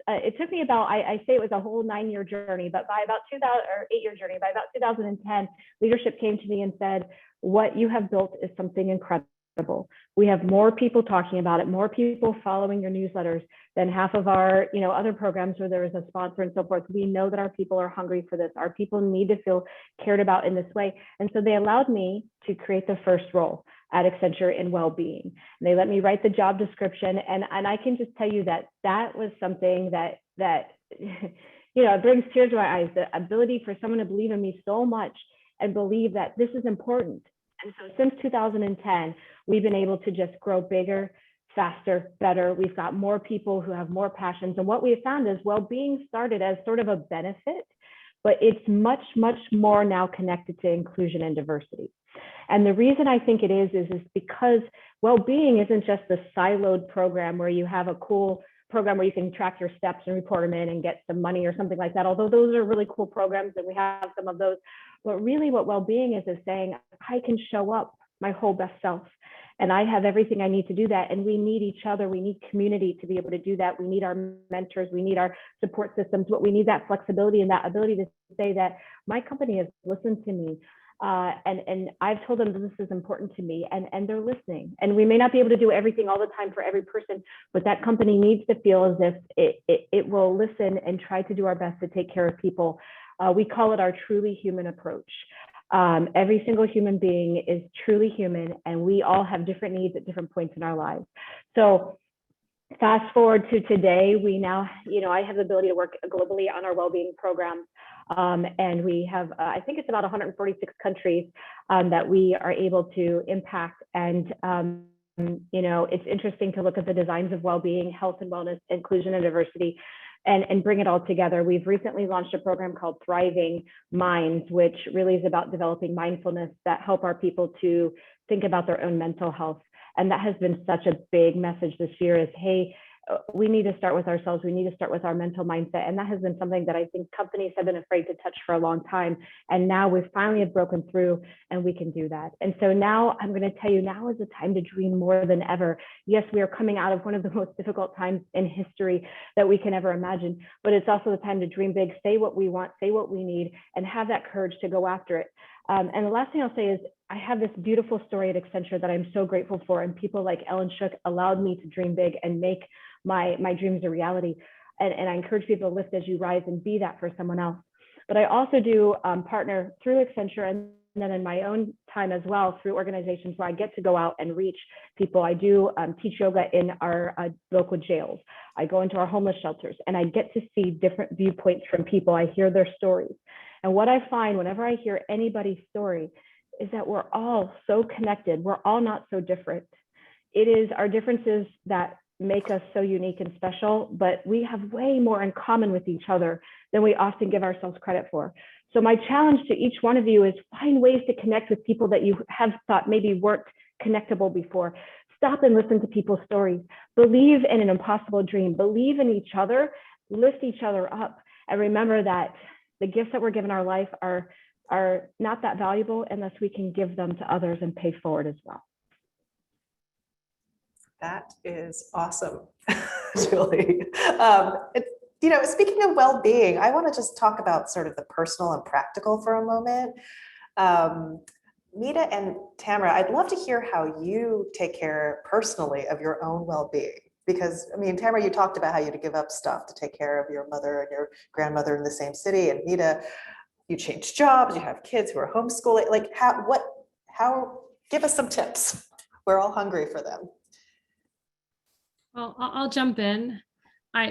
it took me about, I say it was a whole 9-year journey, but by about 8-year journey, by about 2010, leadership came to me and said, what you have built is something incredible. We have more people talking about it, more people following your newsletters than half of our, other programs where there is a sponsor and so forth. We know that our people are hungry for this. Our people need to feel cared about in this way. And so they allowed me to create the first role at Accenture in well-being. And they let me write the job description. And I can just tell you that was something that it brings tears to my eyes, the ability for someone to believe in me so much and believe that this is important. And so since 2010, we've been able to just grow bigger, faster, better. We've got more people who have more passions. And what we have found is well-being started as sort of a benefit, but it's much, much more now connected to inclusion and diversity. And the reason I think it is because well-being isn't just the siloed program where you have a cool program where you can track your steps and report them in and get some money or something like that. Although those are really cool programs and we have some of those, but really what well-being is saying, I can show up my whole best self and I have everything I need to do that. And we need each other. We need community to be able to do that. We need our mentors. We need our support systems, but we need that flexibility and that ability to say that my company has listened to me. And I've told them that this is important to me and they're listening. And we may not be able to do everything all the time for every person, but that company needs to feel as if it will listen and try to do our best to take care of people. We call it our truly human approach. Every single human being is truly human and we all have different needs at different points in our lives. So fast forward to today, we now, I have the ability to work globally on our well-being programs. And we have, I think it's about 146 countries that we are able to impact. And, it's interesting to look at the designs of well-being, health and wellness, inclusion and diversity, and bring it all together. We've recently launched a program called Thriving Minds, which really is about developing mindfulness that help our people to think about their own mental health. And that has been such a big message this year is, hey, we need to start with ourselves. We need to start with our mental mindset. And that has been something that I think companies have been afraid to touch for a long time. And now we finally have broken through and we can do that. And so now I'm going to tell you, now is the time to dream more than ever. Yes, we are coming out of one of the most difficult times in history that we can ever imagine, but it's also the time to dream big, say what we want, say what we need, and have that courage to go after it. And the last thing I'll say is I have this beautiful story at Accenture that I'm so grateful for. And people like Ellen Shook allowed me to dream big and make my dreams a reality. And I encourage people to lift as you rise and be that for someone else. But I also do partner through Accenture and then in my own time as well through organizations where I get to go out and reach people. I do teach yoga in our local jails. I go into our homeless shelters and I get to see different viewpoints from people. I hear their stories. And what I find whenever I hear anybody's story is that we're all so connected. We're all not so different. It is our differences that make us so unique and special, but we have way more in common with each other than we often give ourselves credit for. So my challenge to each one of you is find ways to connect with people that you have thought maybe weren't connectable before. Stop and listen to people's stories. Believe in an impossible dream. Believe in each other. Lift each other up. And remember that the gifts that we're given our life are not that valuable unless we can give them to others and pay forward as well. That is awesome, Julie. Speaking of well-being, I want to just talk about sort of the personal and practical for a moment. Mita and Tamara, I'd love to hear how you take care personally of your own well-being. Because, Tamara, you talked about how you had to give up stuff to take care of your mother and your grandmother in the same city. And Mita, you changed jobs, you have kids who are homeschooling. Like, give us some tips. We're all hungry for them. Well, I'll jump in.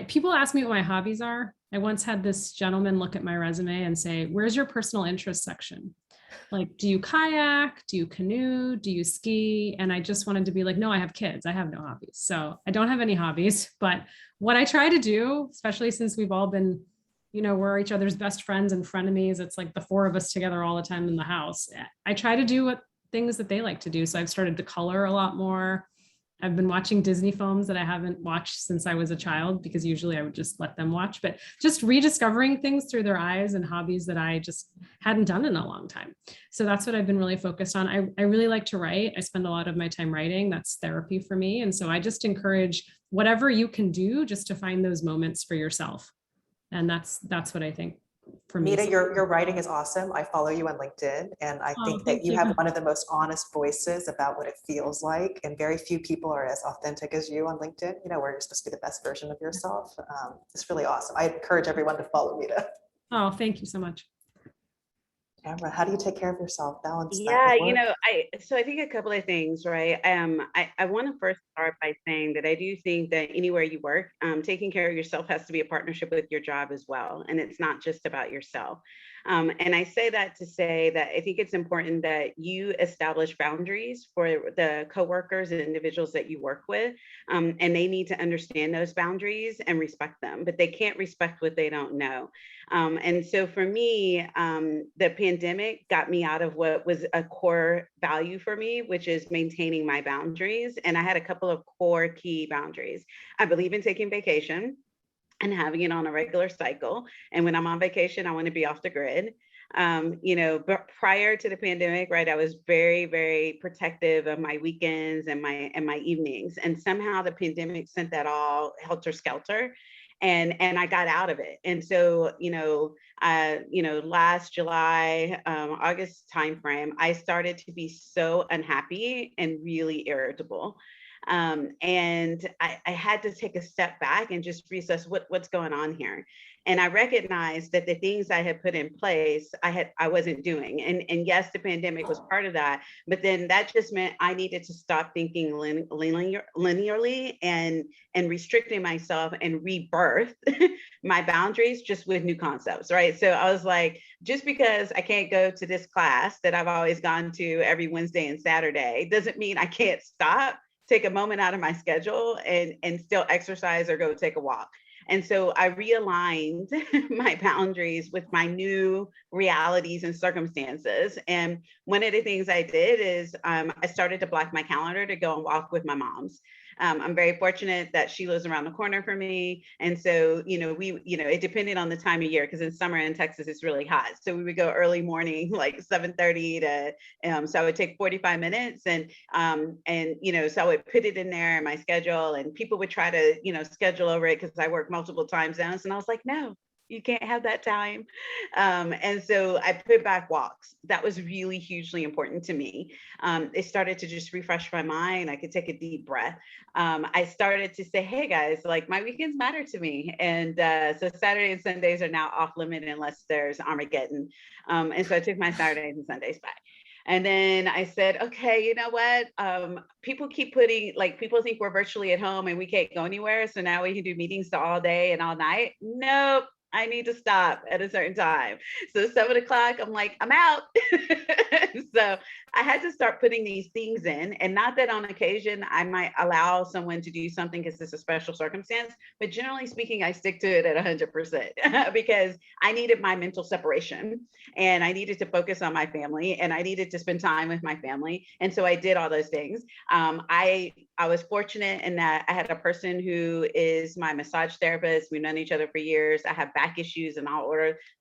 People ask me what my hobbies are. I once had this gentleman look at my resume and say, where's your personal interest section? Like, do you kayak? Do you canoe? Do you ski? And I just wanted to be like, no, I have kids. I have no hobbies. So I don't have any hobbies. But what I try to do, especially since we've all been, we're each other's best friends and frenemies. It's like the four of us together all the time in the house. I try to do things that they like to do. So I've started to color a lot more. I've been watching Disney films that I haven't watched since I was a child, because usually I would just let them watch, but just rediscovering things through their eyes and hobbies that I just hadn't done in a long time. So that's what I've been really focused on. I really like to write. I spend a lot of my time writing. That's therapy for me. And so I just encourage whatever you can do just to find those moments for yourself. And that's what I think. For me. Mita, your writing is awesome. I follow you on LinkedIn, and I think that you have one of the most honest voices about what it feels like. And very few people are as authentic as you on LinkedIn, where you're supposed to be the best version of yourself. It's really awesome. I encourage everyone to follow Mita. Oh, thank you so much. Tamara, how do you take care of yourself? Balance that Yeah, with work? I think a couple of things, right? I want to first start by saying that I do think that anywhere you work, taking care of yourself has to be a partnership with your job as well. And it's not just about yourself. And I say that to say that I think it's important that you establish boundaries for the coworkers and individuals that you work with. And they need to understand those boundaries and respect them, but they can't respect what they don't know. And so for me, the pandemic got me out of what was a core value for me, which is maintaining my boundaries. And I had a couple of core key boundaries. I believe in taking vacation and having it on a regular cycle. And when I'm on vacation, I want to be off the grid. But prior to the pandemic, right, I was very, very protective of my weekends and my evenings. And somehow the pandemic sent that all helter skelter. And I got out of it. And so, last July, August timeframe, I started to be so unhappy and really irritable. And I had to take a step back and just reassess what's going on here. And I recognized that the things I had put in place, I wasn't doing. And yes, the pandemic was part of that, but then that just meant I needed to stop thinking linearly and restricting myself and rebirth my boundaries just with new concepts, right? So I was like, just because I can't go to this class that I've always gone to every Wednesday and Saturday doesn't mean I can't stop, take a moment out of my schedule and still exercise or go take a walk. And so I realigned my boundaries with my new realities and circumstances. And one of the things I did is I started to block my calendar to go and walk with my moms. I'm very fortunate that she lives around the corner for me. And so, it depended on the time of year, because in summer in Texas, it's really hot. So we would go early morning, like 7:30 to, so I would take 45 minutes and so I would put it in there in my schedule and people would try to, schedule over it because I work multiple time zones. And I was like, no, you can't have that time. And so I put back walks. That was really hugely important to me. It started to just refresh my mind. I could take a deep breath. I started to say, hey guys, like my weekends matter to me. And so Saturday and Sundays are now off limit unless there's Armageddon. And so I took my Saturdays and Sundays back. And then I said, okay, you know what? People keep people think we're virtually at home and we can't go anywhere. So now we can do meetings all day and all night. Nope. I need to stop at a certain time. So 7 o'clock, I'm like, I'm out. So I had to start putting these things in, and not that on occasion I might allow someone to do something because it's a special circumstance, but generally speaking, I stick to it at 100% because I needed my mental separation and I needed to focus on my family and I needed to spend time with my family. And so I did all those things. I was fortunate in that I had a person who is my massage therapist. We've known each other for years. I have back issues and all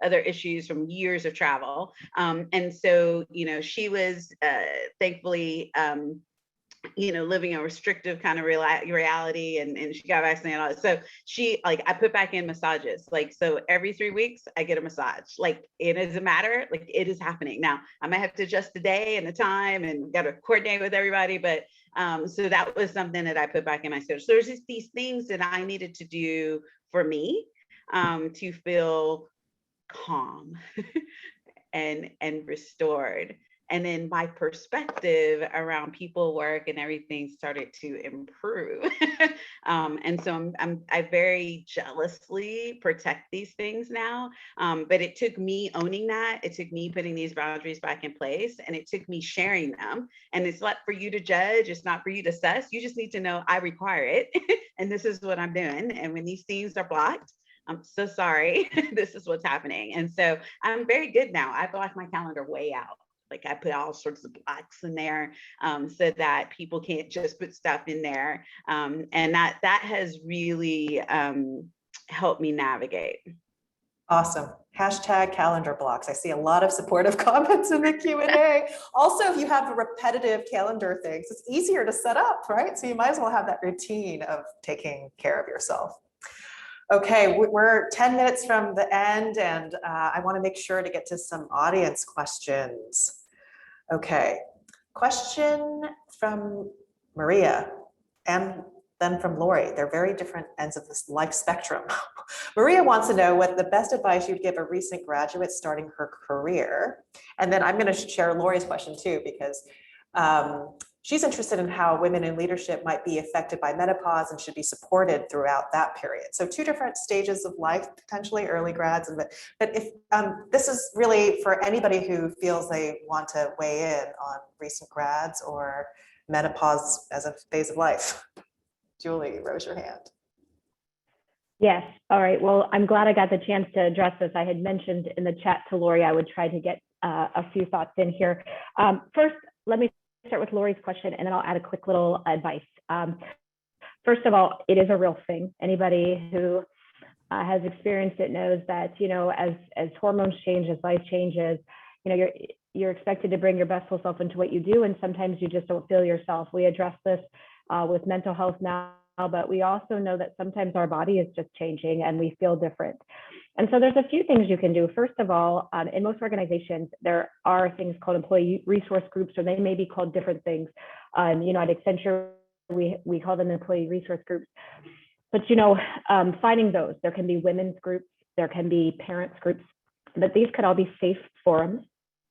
other issues from years of travel. And so, she was thankfully, living a restrictive kind of reality and she got vaccinated and all that. So I put back in massages. So every 3 weeks I get a massage. It doesn't matter, it is happening. Now I might have to adjust the day and the time and got to coordinate with everybody, but so that was something that I put back in my schedule. So there's just these things that I needed to do for me to feel calm and restored. And then my perspective around people, work, and everything started to improve. And so I very jealously protect these things now. But it took me owning that. It took me putting these boundaries back in place, and it took me sharing them. And it's not for you to judge. It's not for you to assess. You just need to know I require it. And this is what I'm doing. And when these things are blocked, I'm so sorry. This is what's happening. And so I'm very good now. I block my calendar way out. I put all sorts of blocks in there so that people can't just put stuff in there. And that has really helped me navigate. Awesome. Hashtag calendar blocks. I see a lot of supportive comments in the Q&A. Also, if you have repetitive calendar things, it's easier to set up, right? So you might as well have that routine of taking care of yourself. Okay, we're 10 minutes from the end, and I want to make sure to get to some audience questions. Okay, question from Maria and then from Lori. They're very different ends of this life spectrum. Maria wants to know what the best advice you'd give a recent graduate starting her career. And then I'm going to share Lori's question too, because she's interested in how women in leadership might be affected by menopause and should be supported throughout that period. So 2 different stages of life, potentially early grads. But if this is really for anybody who feels they want to weigh in on recent grads or menopause as a phase of life. Julie, raise your hand. Yes. All right. Well, I'm glad I got the chance to address this. I had mentioned in the chat to Lori, I would try to get a few thoughts in here. First, let me start with Lori's question, and then I'll add a quick little advice. First of all, it is a real thing. Anybody who has experienced it knows that, you know, as hormones change, as life changes, you know, you're expected to bring your best whole self into what you do, and sometimes you just don't feel yourself. We address this with mental health now, but we also know that sometimes our body is just changing and we feel different. And so there's a few things you can do. First of all, in most organizations, there are things called employee resource groups, or they may be called different things. You know, at Accenture, we call them employee resource groups. But, you know, finding those, there can be women's groups, there can be parents groups, but these could all be safe forums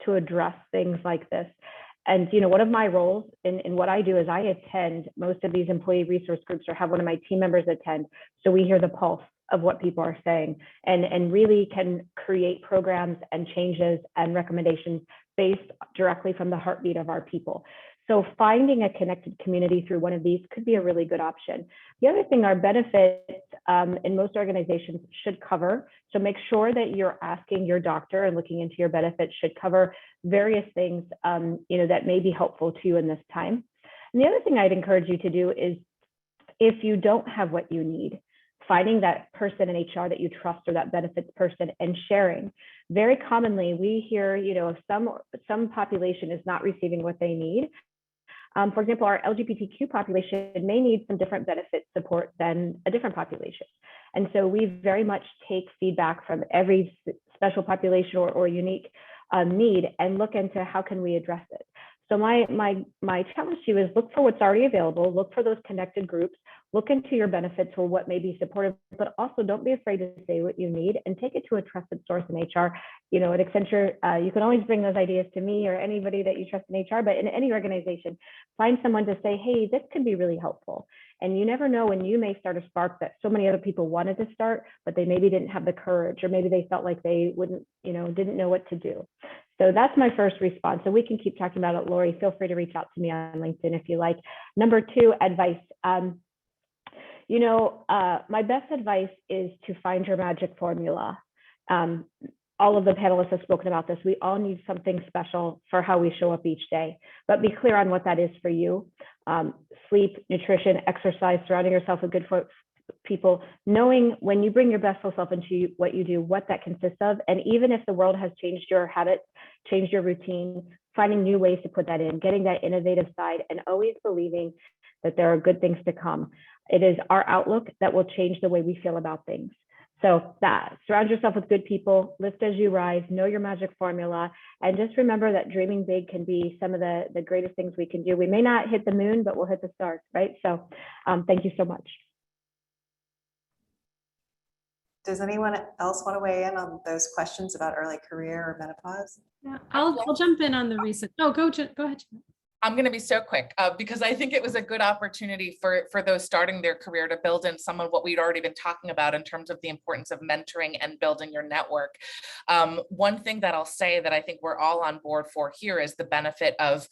to address things like this. And, you know, one of my roles in what I do is I attend most of these employee resource groups, or have one of my team members attend. So we hear the pulse of what people are saying, and really can create programs and changes and recommendations based directly from the heartbeat of our people. So finding a connected community through one of these could be a really good option. The other thing, our benefits in most organizations should cover. So make sure that you're asking your doctor and looking into your benefits should cover various things, you know, that may be helpful to you in this time. And the other thing I'd encourage you to do is, if you don't have what you need, finding that person in HR that you trust, or that benefits person, and sharing. Very commonly, we hear, you know, if some population is not receiving what they need. For example, our LGBTQ population may need some different benefit support than a different population. And so we very much take feedback from every special population or unique need, and look into how can we address it. So my challenge to you is look for what's already available, look for those connected groups, look into your benefits or what may be supportive, but also don't be afraid to say what you need and take it to a trusted source in HR. You know, at Accenture, you can always bring those ideas to me or anybody that you trust in HR, but in any organization, find someone to say, hey, this could be really helpful. And you never know when you may start a spark that so many other people wanted to start, but they maybe didn't have the courage, or maybe they felt like they wouldn't, you know, didn't know what to do. So that's my first response. So we can keep talking about it. Lori, feel free to reach out to me on LinkedIn if you like. Number 2, advice. You know, my best advice is to find your magic formula. All of the panelists have spoken about this. We all need something special for how we show up each day, but be clear on what that is for you. Sleep, nutrition, exercise, surrounding yourself with good people, knowing when you bring your best self into what you do, what that consists of. And even if the world has changed your habits, changed your routine, finding new ways to put that in, getting that innovative side, and always believing that there are good things to come. It is our outlook that will change the way we feel about things. So that, surround yourself with good people, lift as you rise, know your magic formula, and just remember that dreaming big can be some of the greatest things we can do. We may not hit the moon, but we'll hit the stars, right? So thank you so much. Does anyone else want to weigh in on those questions about early career or menopause? Yeah, I'll jump in on the recent. Oh, go ahead. I'm going to be so quick because I think it was a good opportunity for those starting their career to build in some of what we'd already been talking about in terms of the importance of mentoring and building your network. One thing that I'll say that I think we're all on board for here is the benefit of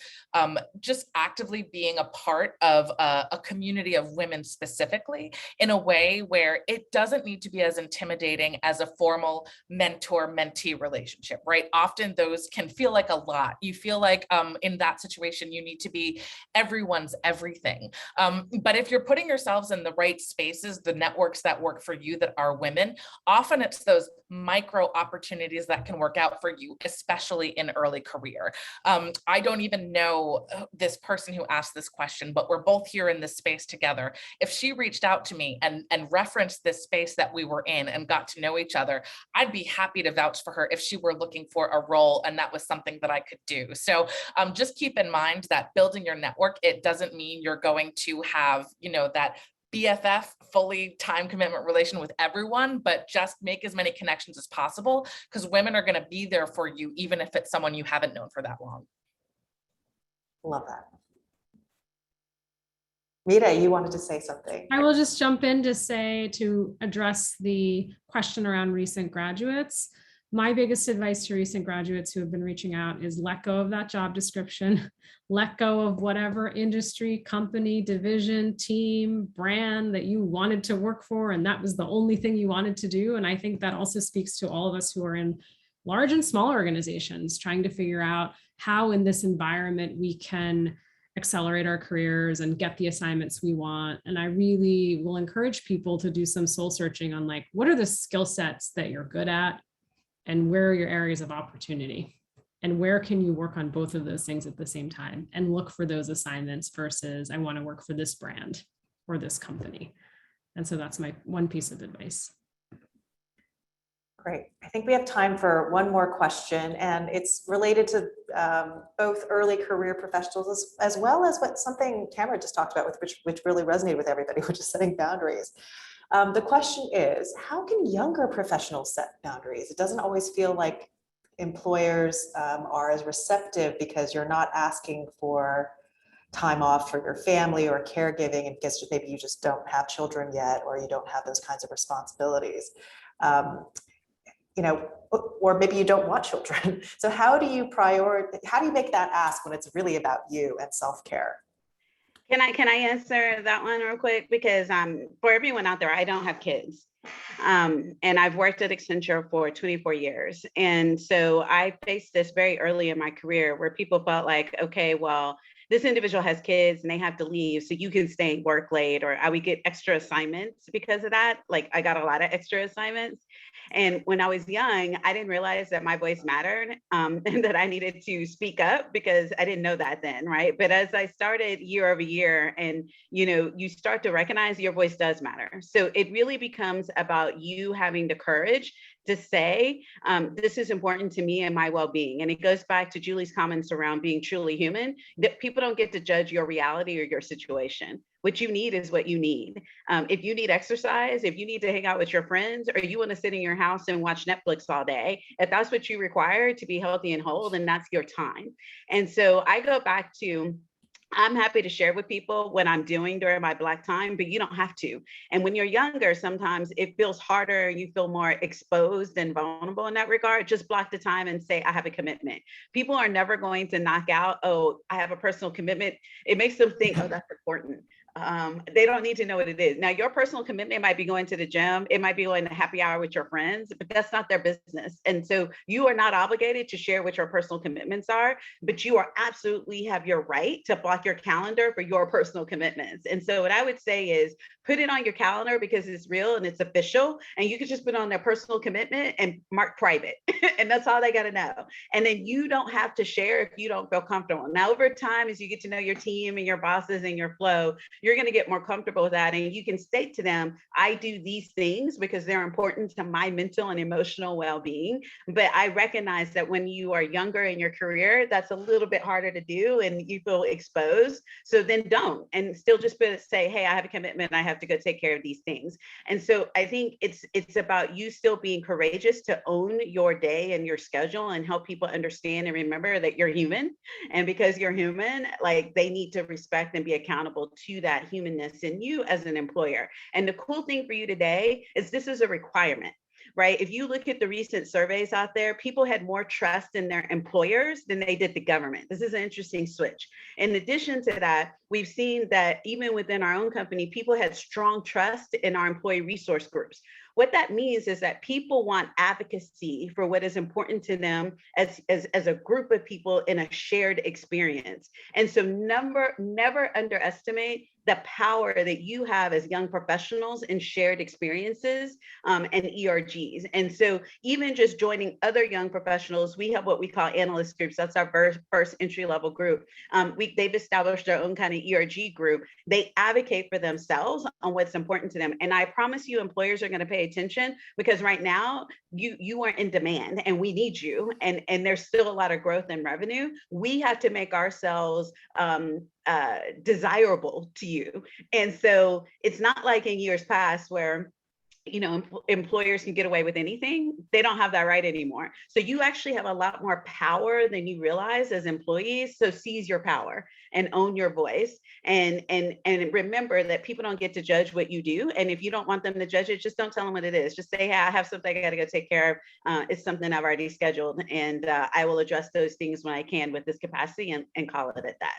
just actively being a part of a community of women specifically, in a way where it doesn't need to be as intimidating as a formal mentor-mentee relationship, right? Often those can feel like a lot. You feel like in that situation, you need to be everyone's everything. But if you're putting yourselves in the right spaces, the networks that work for you that are women, often it's those micro opportunities that can work out for you, especially in early career. I don't even know this person who asked this question, but we're both here in this space together. If she reached out to me and referenced this space that we were in and got to know each other, I'd be happy to vouch for her if she were looking for a role and that was something that I could do. So just keep in mind that building your network, it doesn't mean you're going to have, you know, that BFF fully time commitment relation with everyone, but just make as many connections as possible, because women are going to be there for you, even if it's someone you haven't known for that long. Love that. Mita, you wanted to say something. I will just jump in to say, to address the question around recent graduates. My biggest advice to recent graduates who have been reaching out is let go of that job description, let go of whatever industry, company, division, team, brand that you wanted to work for, and that was the only thing you wanted to do. And I think that also speaks to all of us who are in large and small organizations trying to figure out how in this environment we can accelerate our careers and get the assignments we want. And I really will encourage people to do some soul searching on like, what are the skill sets that you're good at and where are your areas of opportunity? And where can you work on both of those things at the same time and look for those assignments versus I want to work for this brand or this company. And so that's my one piece of advice. Great. I think we have time for one more question, and it's related to both early career professionals as well as what something Tamara just talked about, which really resonated with everybody, which is setting boundaries. The question is, how can younger professionals set boundaries? It doesn't always feel like employers are as receptive because you're not asking for time off for your family or caregiving, and because maybe you just don't have children yet, or you don't have those kinds of responsibilities. You know, or maybe you don't want children. So how do you make that ask when it's really about you and self-care? Can I answer that one real quick? Because for everyone out there, I don't have kids. And I've worked at Accenture for 24 years. And so I faced this very early in my career where people felt like, okay, well, this individual has kids and they have to leave, so you can stay and work late, or I would get extra assignments because of that. Like I got a lot of extra assignments. And when I was young, I didn't realize that my voice mattered and that I needed to speak up because I didn't know that then, right? But as I started year over year and, you know, you start to recognize your voice does matter. So it really becomes about you having the courage to say, this is important to me and my well-being. And it goes back to Julie's comments around being truly human, that people don't get to judge your reality or your situation. What you need is what you need. If you need exercise, if you need to hang out with your friends, or you want to sit in your house and watch Netflix all day, if that's what you require to be healthy and whole, then that's your time. And so I go back to, I'm happy to share with people what I'm doing during my Black time, but you don't have to. And when you're younger, sometimes it feels harder and you feel more exposed and vulnerable in that regard. Just block the time and say, I have a commitment. People are never going to knock out, oh, I have a personal commitment. It makes them think, oh, that's important. They don't need to know what it is. Now, your personal commitment might be going to the gym. It might be going to happy hour with your friends, but that's not their business. And so you are not obligated to share what your personal commitments are, but you are absolutely have your right to block your calendar for your personal commitments. And so what I would say is put it on your calendar because it's real and it's official. And you can just put on their personal commitment and mark private. And that's all they got to know. And then you don't have to share if you don't feel comfortable. Now, over time, as you get to know your team and your bosses and your flow, you're going to get more comfortable with that. And you can state to them, I do these things because they're important to my mental and emotional well-being. But I recognize that when you are younger in your career, that's a little bit harder to do and you feel exposed. So then don't, and still just say, hey, I have a commitment. I have to go take care of these things. And so I think it's about you still being courageous to own your day and your schedule and help people understand and remember that you're human. And because you're human, like they need to respect and be accountable to that humanness in you as an employer. And the cool thing for you today is this is a requirement, right? If you look at the recent surveys out there, people had more trust in their employers than they did the government. This is an interesting switch. In addition to that, we've seen that even within our own company, people had strong trust in our employee resource groups. What that means is that people want advocacy for what is important to them as a group of people in a shared experience. And so never underestimate the power that you have as young professionals in shared experiences and ERGs. And so even just joining other young professionals, we have what we call analyst groups. That's our first entry-level group. They've established their own kind of ERG group. They advocate for themselves on what's important to them. And I promise you employers are going to pay attention because right now you are in demand and we need you. And there's still a lot of growth in revenue. We have to make ourselves desirable to you. And so it's not like in years past where employers can get away with anything. They don't have that right anymore. So you actually have a lot more power than you realize as employees. So seize your power and own your voice. And remember that people don't get to judge what you do. And if you don't want them to judge it, just don't tell them what it is. Just say, hey, I have something I got to go take care of. It's something I've already scheduled. And I will address those things when I can with this capacity and call it at that.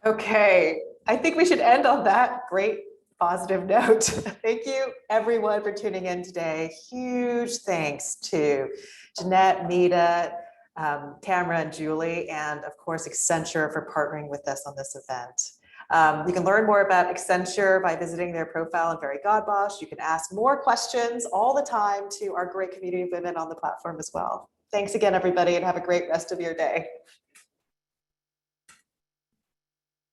Okay, I think we should end on that great positive note. Thank you everyone for tuning in today. Huge thanks to Jeanette, Mita, Tamara and Julie, and of course Accenture for partnering with us on this event. You can learn more about Accenture by visiting their profile in Fairygodboss. You can ask more questions all the time to our great community of women on the platform as well. Thanks again, everybody, and have a great rest of your day.